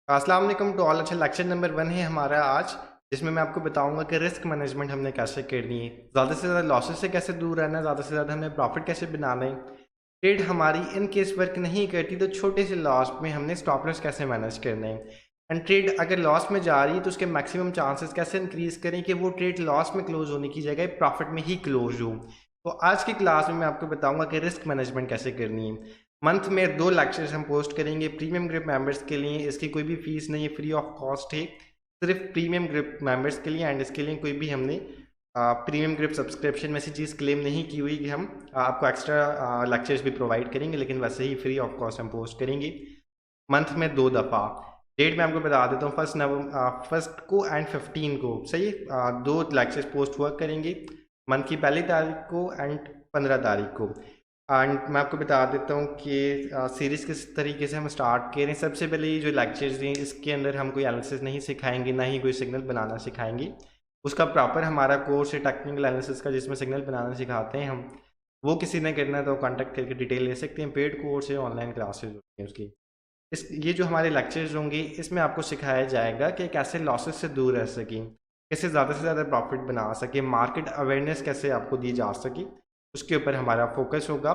अस्सलाम वालेकुम to all. अच्छा, लेक्चर नंबर 1 है हमारा आज, जिसमें मैं आपको बताऊंगा कि रिस्क मैनेजमेंट हमने कैसे करनी है, ज़्यादा से ज़्यादा लॉसेस से कैसे दूर रहना है, ज़्यादा से ज़्यादा हमने प्रॉफिट कैसे बनाना है। ट्रेड हमारी इन केस वर्क नहीं करती तो छोटे से लॉस में हमने स्टॉप लॉस कैसे मैनेज करना है। एंड ट्रेड अगर लॉस में जा रही है तो उसके मैक्सिमम चांसेस कैसे इंक्रीज करें कि वो ट्रेड लॉस में क्लोज होने की जगह प्रॉफिट में ही क्लोज हो। तो आज की क्लास में मैं आपको बताऊंगा कि रिस्क मैनेजमेंट कैसे करनी है। मंथ में 2 लेक्चर्स हम पोस्ट करेंगे प्रीमियम ग्रुप मेंबर्स के लिए। इसकी कोई भी फीस नहीं है, फ्री ऑफ कॉस्ट है, सिर्फ प्रीमियम ग्रुप मेंबर्स के लिए। एंड इसके लिए कोई भी हमने प्रीमियम ग्रुप सब्सक्रिप्शन में से चीज़ क्लेम नहीं की हुई कि हम आपको एक्स्ट्रा लेक्चर्स भी प्रोवाइड करेंगे, लेकिन वैसे ही फ्री ऑफ कॉस्ट हम पोस्ट करेंगे मंथ में 2 दफ़ा। डेट मैं आपको बता देता हूँ, फर्स्ट को एंड 15 को। सही है, 2 लेक्चर्स पोस्ट हुआ करेंगे मंथ की पहली तारीख को एंड 15 तारीख को। एंड मैं आपको बता देता हूँ कि सीरीज़ किस तरीके से हम स्टार्ट करें। सबसे पहले ये जो लेक्चर्स हैं इसके अंदर हम कोई एनालिसिस नहीं सिखाएंगे, ना ही कोई सिग्नल बनाना सिखाएंगे। उसका प्रॉपर हमारा कोर्स है टेक्निकल एनालिसिस का, जिसमें सिग्नल बनाना सिखाते हैं हम। वो किसी ने करना है तो कांटेक्ट करके डिटेल ले सकते हैं। पेड कोर्स है, ऑनलाइन क्लासेज होती हैं उसकी। ये जो हमारे लेक्चर्स होंगे इसमें आपको सिखाया जाएगा कि कैसे लॉसेस से दूर रह सकें, कैसे ज़्यादा से ज़्यादा प्रॉफिट बना सकें, मार्केट अवेयरनेस कैसे आपको दी जा सके, उसके ऊपर हमारा फोकस होगा।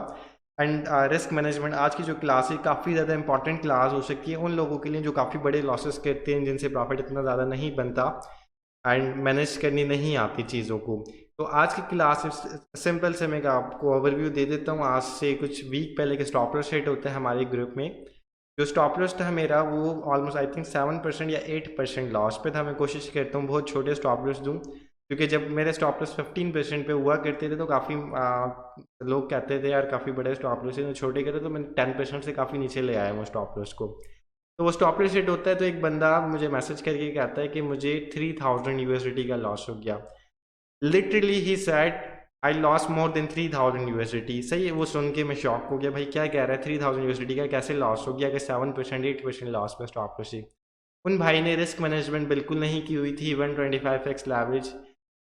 एंड रिस्क मैनेजमेंट आज की जो क्लास है काफ़ी ज़्यादा इंपॉर्टेंट क्लास हो सकती है उन लोगों के लिए जो काफ़ी बड़े लॉसेस करते हैं, जिनसे प्रॉफिट इतना ज़्यादा नहीं बनता एंड मैनेज करनी नहीं आती चीज़ों को। तो आज की क्लास सिंपल से मैं आपको ओवरव्यू दे देता हूँ। आज से कुछ वीक पहले के स्टॉप लॉस सेट होता है हमारे ग्रुप में। जो स्टॉप लॉस था मेरा वो ऑलमोस्ट आई थिंक 7% या 8% लॉस पे था। मैं कोशिश करता हूँ बहुत छोटे स्टॉप लॉस दूँ, क्योंकि जब मेरे स्टॉप लॉस 15% पे हुआ करते थे तो काफ़ी लोग कहते थे यार काफ़ी बड़े स्टॉप लॉस है, तो छोटे करते तो मैंने 10% से काफ़ी नीचे ले आया हूँ स्टॉप लॉस को। तो वो स्टॉप लॉस हिट होता है तो एक बंदा मुझे मैसेज करके कहता है कि मुझे 3000 यूएसडी का लॉस हो गया। Literally he said I loss more than 3000 USD. सही है, वो सुन के मैं शॉक हो गया, भाई क्या कह रहा है 3000 यूएसडी का कैसे लॉस हो गया, कि 7% 8% लॉस पे स्टॉप लॉस ही। उन भाई ने रिस्क मैनेजमेंट बिल्कुल नहीं की हुई थी, 125x लेवरेज।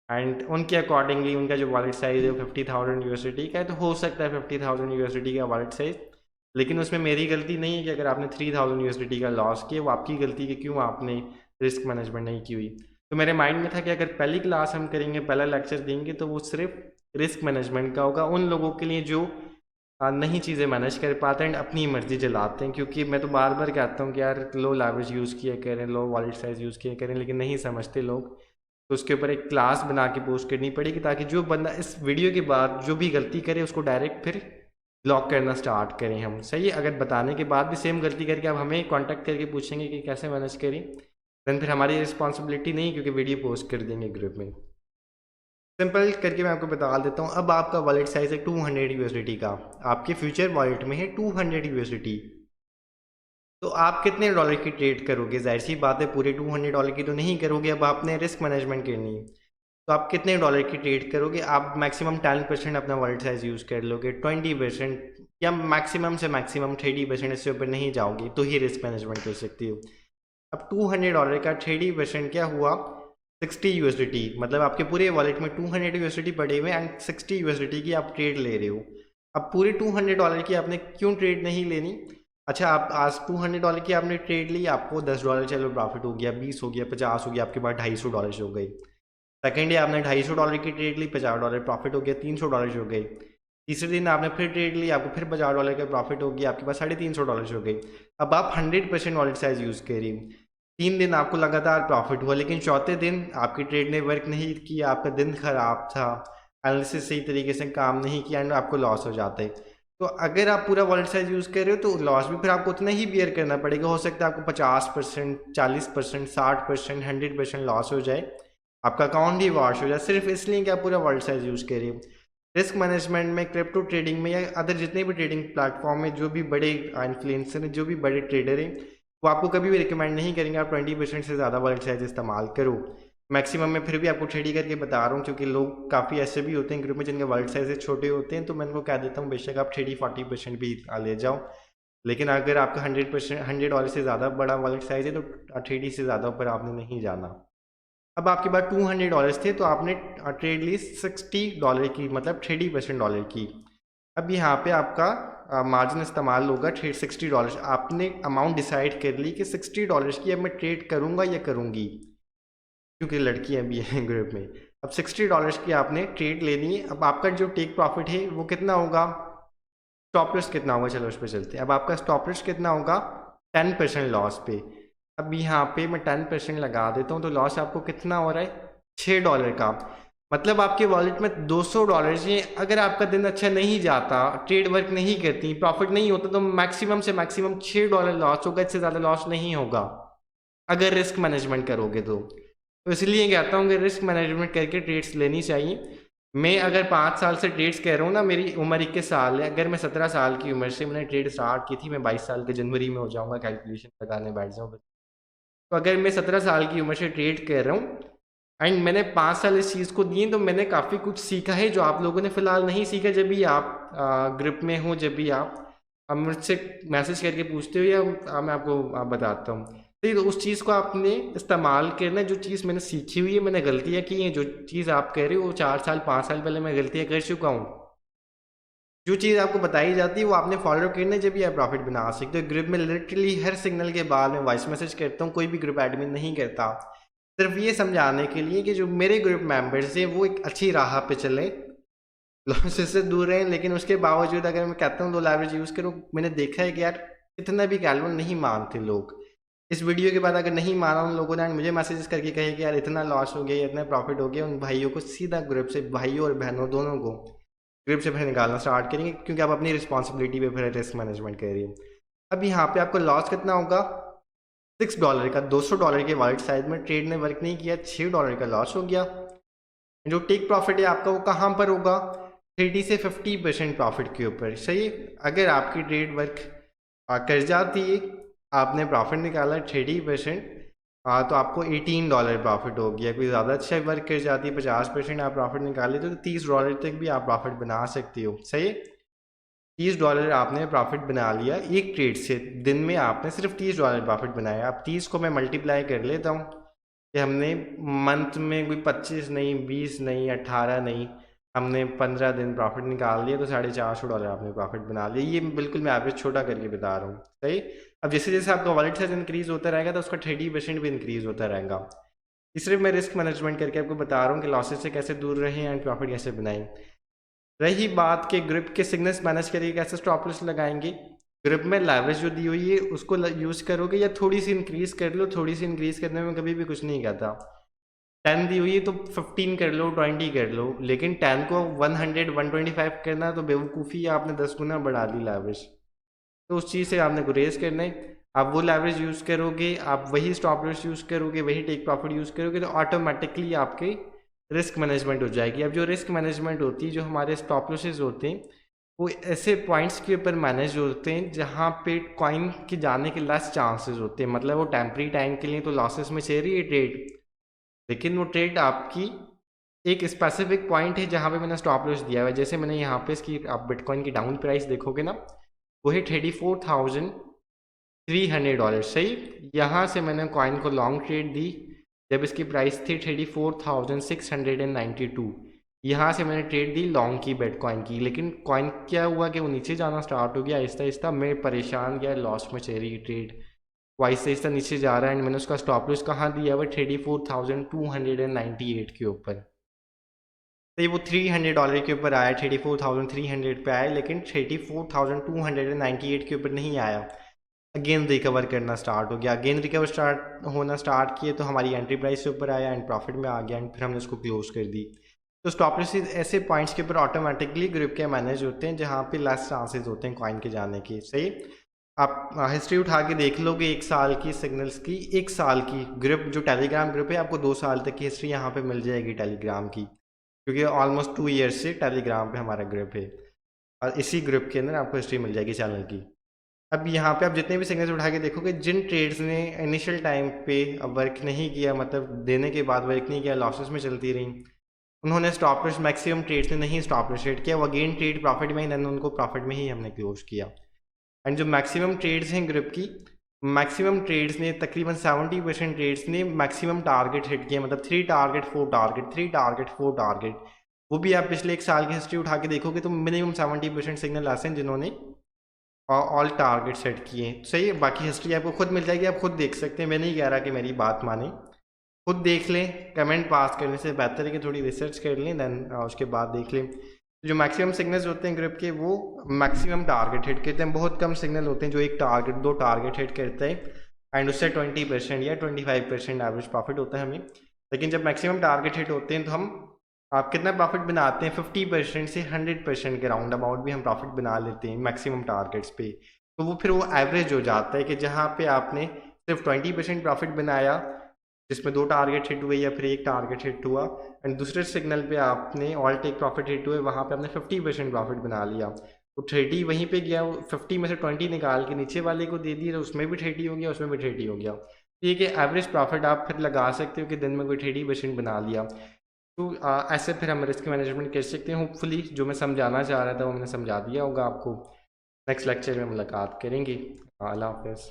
एंड उनके अकॉर्डिंगली उनका जो वॉलेट साइज है वो 50,000 यूएसडी का है। तो हो सकता है 50,000 यूएसडी का वॉलेट साइज, लेकिन उसमें मेरी गलती नहीं है कि अगर आपने 3000 यूएसडी का लॉस किया, वो आपकी गलती कि क्यों आपने रिस्क मैनेजमेंट नहीं की हुई। तो मेरे माइंड में था कि अगर पहली क्लास हम करेंगे, पहला लेक्चर देंगे, तो वो सिर्फ रिस्क मैनेजमेंट का होगा उन लोगों के लिए जो नहीं चीज़ें मैनेज कर पाते हैं अपनी मर्जी चलाते हैं। क्योंकि मैं तो बार बार कहता हूँ कि यार लो लेवरेज यूज़ किया करें, लो वॉलेट साइज यूज़ किया करें, लेकिन नहीं समझते लोग। तो उसके ऊपर एक क्लास बना के पोस्ट करनी पड़ेगी, ताकि जो बंदा इस वीडियो के बाद जो भी गलती करे उसको डायरेक्ट फिर ब्लॉक करना स्टार्ट करें हम। सही है, अगर बताने के बाद भी सेम गलती करके आप हमें कांटेक्ट करके पूछेंगे कि कैसे मैनेज करें, देन फिर हमारी रिस्पॉन्सिबिलिटी नहीं, क्योंकि वीडियो पोस्ट कर देंगे ग्रुप में। सिंपल करके मैं आपको बता देता हूँ। अब आपका वॉलेट साइज है 200 यूएसडी का, आपके फ्यूचर वॉलेट में है 200 यूएसडी। तो आप कितने डॉलर की ट्रेड करोगे? जाहिर सी बात है पूरे $200 की तो नहीं करोगे। अब आपने रिस्क मैनेजमेंट करनी है, तो आप कितने डॉलर की ट्रेड करोगे? आप मैक्सिमम 10% अपना वॉलेट साइज यूज़ कर लोगे, 20% या मैक्सिमम से मैक्सिमम 30%, इससे ऊपर नहीं जाओगे तो ही रिस्क मैनेजमेंट कर सकती हो। अब $200 का 30% क्या हुआ? 60 यूएसडी। मतलब आपके पूरे वॉलेट में 200 यूएसडी पड़े हुए एंड 60 यूएसडी की आप ट्रेड ले रहे हो। अब पूरे $200 की आपने क्यों ट्रेड नहीं लेनी? अच्छा, आप आज $200 की आपने ट्रेड ली, आपको $10 चलो प्रॉफिट हो गया, 20 हो गया, 50 हो गया, आपके पास $250 हो गई। सेकेंड डे आपने $250 की ट्रेड ली, $50 प्रॉफिट हो गया, $300 हो गई। तीसरे दिन आपने फिर ट्रेड ली, आपको फिर $50 का प्रॉफिट हो गया, आपके पास $350 हो गई। अब आप 100% वॉलेट साइज यूज़ करी, 3 दिन आपको लगातार प्रॉफिट हुआ, लेकिन चौथे दिन आपकी ट्रेड ने वर्क नहीं किया, आपका दिन खराब था, एनालिसिस सही तरीके से काम नहीं किया एंड आपको लॉस हो जाता है। तो अगर आप पूरा वॉलेट साइज यूज़ कर रहे हो तो लॉस भी फिर आपको उतना ही बियर करना पड़ेगा। हो सकता है आपको 50%, 40%, 60%, 100% लॉस हो जाए, आपका अकाउंट ही वॉश हो जाए, सिर्फ इसलिए कि आप पूरा वॉलेट साइज यूज़ करिए। रिस्क मैनेजमेंट में, क्रिप्टो ट्रेडिंग में या अदर जितने भी ट्रेडिंग प्लेटफॉर्म में जो भी बड़े इन्फ्लुएंसर हैं, जो भी बड़े ट्रेडर हैं, वो आपको कभी भी रिकमेंड नहीं करेंगे आप 20% से ज़्यादा वॉलेट साइज इस्तेमाल करो। मैक्सिमम में फिर भी आपको ट्रेड करके बता रहा हूँ, क्योंकि लोग काफ़ी ऐसे भी होते हैं ग्रुप में जिनके वॉलेट साइज छोटे होते हैं। तो मैं उनको कह देता हूँ बेशक आप 30-40% भी ले जाओ, लेकिन अगर आपका 100% $100 से ज़्यादा बड़ा वॉलेट साइज है तो 30 से ज़्यादा ऊपर आपने नहीं जाना। अब आपके पास $200 थे तो आपने ट्रेड ली $60 की, मतलब $30% की। अब यहाँ पे आपका मार्जिन इस्तेमाल होगा $60। आपने अमाउंट डिसाइड कर ली कि $60 की अब मैं ट्रेड करूँगा या करूँगी, क्योंकि लड़कियाँ भी हैं ग्रुप में। अब $60 की आपने ट्रेड लेनी है। अब आपका जो टेक प्रॉफिट है वो कितना होगा, स्टॉप लॉस कितना होगा, चलो उस पर चलते हैं। अब आपका स्टॉप लॉस कितना होगा, 10% लॉस पे। अब यहाँ पे मैं 10% लगा देता हूँ, तो लॉस आपको कितना हो रहा है, $6 का। मतलब आपके वॉलेट में $200 है। अगर आपका दिन अच्छा नहीं जाता, ट्रेड वर्क नहीं करती, प्रॉफिट नहीं होता, तो मैक्सिमम से मैक्सिमम $6 लॉस होगा, इससे ज़्यादा लॉस नहीं होगा अगर रिस्क मैनेजमेंट करोगे तो इसलिए कहता हूँ कि रिस्क मैनेजमेंट करके ट्रेड्स लेनी चाहिए। मैं अगर 5 साल से ट्रेड्स कह रहा हूँ ना, मेरी उम्र 21 साल है। अगर मैं 17 साल की उम्र से मैंने ट्रेड स्टार्ट की थी, मैं 22 साल के जनवरी में हो जाऊँगा, कैलकुलेशन लगाने बैठ जाऊँ। तो अगर मैं 17 साल की उम्र से ट्रेड कर रहा हूँ एंड मैंने 5 साल इस चीज़ को दिए, तो मैंने काफ़ी कुछ सीखा है जो आप लोगों ने फ़िलहाल नहीं सीखा। जब भी आप ग्रुप में हो, जब भी आप मुझसे मैसेज करके पूछते हो या मैं आपको बताता हूँ, तो उस चीज़ को आपने इस्तेमाल करना। जो चीज़ मैंने सीखी हुई है, मैंने गलतियाँ की हैं, जो चीज़ आप कह रहे हो वो 4 साल 5 साल पहले मैं गलतियाँ कर चुका हूँ। जो चीज़ आपको बताई जाती है वो आपने फॉलो करना जब भी आप प्रॉफिट बना सकते हो। ग्रुप में लिटरली हर सिग्नल के बाद में वॉइस मैसेज करता हूँ, कोई भी ग्रुप एडमिन नहीं करता, सिर्फ ये समझाने के लिए कि जो मेरे ग्रुप मेंबर्स हैं वो एक अच्छी राह पे चलें, लॉसेस से दूर रहें। लेकिन उसके बावजूद अगर मैं कहता हूँ लो लेवरेज यूज़ करो, मैंने देखा है कि यार इतना भी कह लो नहीं मानते लोग। इस वीडियो के बाद अगर नहीं माना उन लोगों ने, मुझे मैसेजेस करके कहे कि यार इतना लॉस हो गया, इतना प्रॉफिट हो गया, उन भाइयों को सीधा ग्रुप से, भाइयों और बहनों दोनों को ग्रुप से फिर निकालना स्टार्ट करेंगे, क्योंकि आप अपनी रिस्पॉन्सिबिलिटी पे फिर रिस्क मैनेजमेंट कर रही है। अब यहाँ पे आपको लॉस कितना होगा, $6 का। $200 के वॉलेट साइज में ट्रेड ने वर्क नहीं किया, $6 का लॉस हो गया। जो टेक प्रॉफिट है आपका वो कहाँ पर होगा, 30 से 50% प्रॉफिट के ऊपर। सही, अगर आपकी ट्रेड वर्क कर जाती है, आपने प्रॉफिट निकाला 30%, तो आपको $18 प्रॉफिट हो गया। कोई ज़्यादा अच्छा वर्क कर जाती है, 50% आप प्रॉफिट निकाले तो $30 तक भी आप प्रॉफिट बना सकती हो। सही, $30 आपने प्रॉफिट बना लिया एक ट्रेड से। दिन में आपने सिर्फ $30 प्रॉफिट बनाया। अब 30 को मैं मल्टीप्लाई कर लेता हूँ कि हमने मंथ में कोई 25 नहीं, 20 नहीं, 18 नहीं, हमने 15 दिन प्रॉफिट निकाल लिया, तो $450 आपने प्रॉफिट बना लिया। ये बिल्कुल मैं एवरेज छोटा करके बता रहा हूँ। सही, अब जैसे जैसे आपका वॉलेट साइज इंक्रीज होता रहेगा तो उसका 30% भी इंक्रीज होता रहेगा। इसलिए मैं रिस्क मैनेजमेंट करके आपको बता रहा हूँ कि लॉसेस से कैसे दूर रहें एंड प्रॉफिट कैसे बनाएं। रही बात के ग्रुप के सिग्नल्स मैनेज करके कैसे स्टॉप लॉस लगाएंगे, ग्रुप में लेवरेज जो दी हुई है उसको यूज़ करोगे या थोड़ी सी इंक्रीज कर लो। थोड़ी सी इंक्रीज करने में कभी भी कुछ नहीं कहता। 10 दी हुई है तो 15 कर लो, 20 कर लो, लेकिन 10 को 100 125 करना तो बेवकूफ़ी है, आपने 10 गुना बढ़ा दी लेवरेज। तो उस चीज़ से आपने गुरेज करना है। आप वो लेवरेज यूज़ करोगे, आप वही स्टॉप लॉस यूज़ करोगे, वही टेक प्रॉफिट यूज़ करोगे, तो ऑटोमेटिकली आपके रिस्क मैनेजमेंट हो जाएगी। अब जो रिस्क मैनेजमेंट होती है, जो हमारे स्टॉप लॉसेज होते हैं, वो ऐसे पॉइंट्स के ऊपर मैनेज होते हैं जहाँ पे कॉइन के जाने के लेस चांसेस होते हैं। मतलब वो टेम्परी टाइम के लिए तो लॉसेस में चल रही है ट्रेड, लेकिन वो ट्रेड आपकी एक स्पेसिफिक पॉइंट है जहाँ पे मैंने स्टॉप लॉस दिया हुआ है। जैसे मैंने यहाँ पे इसकी, आप बिटकॉइन की डाउन प्राइस देखोगे ना, वो है $34,300। सही, यहाँ से मैंने कॉइन को लॉन्ग ट्रेड दी जब इसकी प्राइस थी 34,692। यहाँ से मैंने ट्रेड दी लॉन्ग की बिटकॉइन की, लेकिन कॉइन क्या हुआ कि वो नीचे जाना स्टार्ट हो गया आहिस्ता आहिस्ता। मैं परेशान गया, लॉस में चल रही ट्रेड, वो आहिस्ता आहिस्ता नीचे जा रहा है। एंड मैंने उसका स्टॉप लॉस कहाँ दिया हुआ, 34,298 के ऊपर। तो ये वो $300 के ऊपर आया, 34,300 पे आया, लेकिन 34,298 के ऊपर नहीं आया। अगेन रिकवर करना स्टार्ट हो गया, अगेन रिकवर स्टार्ट होना स्टार्ट किए तो हमारी एंट्री प्राइस से ऊपर आया एंड प्रॉफिट में आ गया एंड फिर हमने उसको क्लोज कर दी। तो स्टॉप लॉस ऐसे पॉइंट्स के ऊपर ऑटोमेटिकली ग्रुप के मैनेज होते हैं जहाँ पे लेस चांसेस होते हैं कॉइन के जाने के। सही, आप हिस्ट्री उठा के देख लोगे 1 साल की सिग्नल्स की, 1 साल की ग्रुप जो टेलीग्राम ग्रुप है, आपको 2 साल तक की हिस्ट्री यहाँ पे मिल जाएगी टेलीग्राम की, क्योंकि ऑलमोस्ट 2 ईयर्स से टेलीग्राम पे हमारा ग्रुप है और इसी ग्रुप के अंदर आपको हिस्ट्री मिल जाएगी चैनल की। अब यहाँ पे आप जितने भी सिग्नल्स उठा के देखोगे, जिन ट्रेड्स ने इनिशियल टाइम पे अब वर्क नहीं किया, मतलब देने के बाद वर्क नहीं किया, लॉसेस में चलती रही, उन्होंने स्टॉप लॉस, मैक्सिमम ट्रेड्स ने नहीं स्टॉप लॉस ट्रेड किया, वो अगेन ट्रेड प्रॉफिट में ही, देन उनको प्रॉफिट में ही हमने क्लोज किया। एंड जो मैक्सिमम ट्रेड्स हैं ग्रुप की, मैक्सिमम ट्रेड्स ने तकरीबन 70% ट्रेड्स ने मैक्सिमम टारगेट हिट किया, मतलब 3 टारगेट 4 टारगेट, 3 टारगेट 4 टारगेट। वो भी आप पिछले 1 साल की हिस्ट्री उठा के देखोगे तो मिनिमम 70% सिग्नल ऐसे हैं जिन्होंने ऑल टारगेट सेट किए, सही है। बाकी हिस्ट्री आपको खुद मिल जाएगी, आप खुद देख सकते हैं। मैं नहीं कह रहा कि मेरी बात माने, खुद देख लें। कमेंट पास करने से बेहतर है कि थोड़ी रिसर्च कर लें, देन उसके बाद देख लें। जो मैक्सिमम सिग्नल्स होते हैं ग्रुप के, वो मैक्सिमम टारगेट हिट करते हैं। बहुत कम सिग्नल होते हैं जो एक टारगेट, 2 टारगेट हिट करते हैं एंड उससे 20% या 25% एवरेज प्रॉफिट होता है हमें। लेकिन जब मैक्सिमम टारगेट हिट होते हैं तो हम आप कितना प्रॉफिट बनाते हैं, 50% से 100% के राउंड अबाउट भी हम प्रॉफिट बना लेते हैं मैक्सिमम टारगेट्स पे। तो वो फिर वो एवरेज हो जाता है कि जहाँ पे आपने सिर्फ 20% प्रॉफिट बनाया, जिसमें 2 टारगेट हिट हुए या फिर 1 टारगेट हिट हुआ, एंड दूसरे सिग्नल पे आपने ऑल टेक प्रॉफिट हिट हुए, वहाँ पे आपने 50% प्रॉफिट बना लिया। तो 30 वहीं पे गया, 50 में से 20 निकाल के नीचे वाले को दे दिया, तो उसमें भी 30 हो गया, उसमें भी 30 हो गया। ठीक है, एवरेज प्रॉफिट आप फिर लगा सकते हो कि दिन में कोई 30% बना लिया। तो ऐसे फिर हम रिस्क मैनेजमेंट कर सकते हैं। होपफुली जो मैं समझाना चाह रहा था वो मैंने समझा दिया होगा आपको। नेक्स्ट लेक्चर में मुलाकात करेंगे। अल्लाह हाफ़िज़।